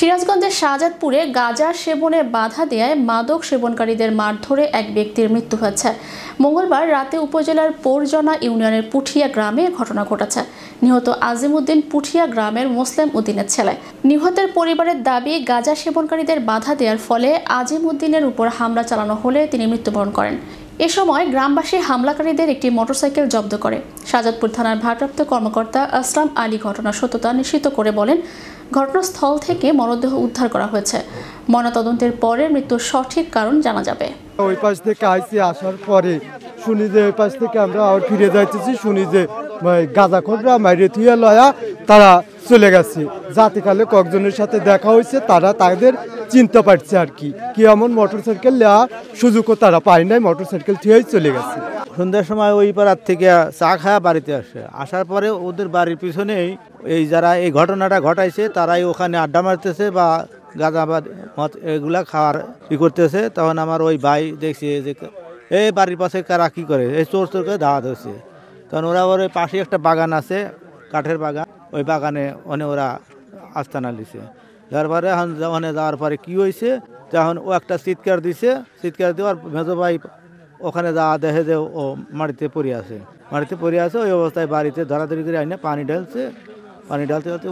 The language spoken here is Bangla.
সিরাজগঞ্জের শাহজাদপুরে গাঁজা সেবনে বাধা দেয়ায় মাদক সেবনকারীদের মারধরে এক ব্যক্তির মৃত্যু হয়েছে। মঙ্গলবার রাতে উপজেলার পৌরজনা ইউনিয়নের পুঠিয়া গ্রামে ঘটনা ঘটেছে। নিহত আজিমউদ্দিন পুঠিয়া গ্রামের মোসলেম উদ্দিনের ছেলে। নিহতের পরিবারের দাবি, গাঁজা সেবনকারীদের বাধা দেওয়ার ফলে আজিমউদ্দিনের উপর হামলা চালানো হলে তিনি মৃত্যুবরণ করেন। এ সময় গ্রামবাসী হামলাকারীদের একটি মোটরসাইকেল জব্দ করে। শাহজাদপুর থানার ভারপ্রাপ্ত কর্মকর্তা আসলাম আলী ঘটনার সত্যতা নিশ্চিত করে বলেন, ঘটনাস্থল থেকে মরদেহ উদ্ধার করা হয়েছে। ময়নাতদন্তের পরে মৃত্যুর সঠিক কারণ জানা যাবে। ওই পাশ থেকে আসার পরে শুনি যে ওই পাশ থেকে আমরা আবার ফিরে যাইতেছি, শুনি যে গাঁজাখোররা মাইরে থুয়ে লয়া তারা চলে গেছে। জাতিকালে কয়েকজনের সাথে দেখা হয়েছে, তারা তাদের চিনতে পারছে আর কি এমন মোটরসাইকেল নেওয়া সুযোগও তারা পায় নাই, মোটরসাইকেল থুয়েই চলে গেছে। সন্ধ্যার সময় ওই পাড়ার থেকে চা খাওয়া বাড়িতে আসার পরে ওদের বাড়ির পিছনেই এই যারা এই ঘটনাটা ঘটাইছে তারাই ওখানে আড্ডা মারতেছে বা গাঁজা বা মদ এগুলা খাওয়ার করতেছে। তখন আমার ওই ভাই দেখছে যে এই বাড়ির পাশে কারা কী করে, এই চোর চোরকে ধাওয়া ধরছে। তখন ওরা ওর পাশে একটা বাগান আছে, কাঠের বাগান, ওই বাগানে ওরা আস্তানা দিছে। তারপরে এখন ওখানে যাওয়ার পরে কী হয়েছে, তখন ও একটা চিৎকার দিছে, চিৎকার দেওয়ার মেজো ভাই ওখানে যাওয়া দেখে যে ও মাটিতে পড়ে আছে। ওই অবস্থায় বাড়িতে ধরাধরি করে আইনে পানি ঢালতে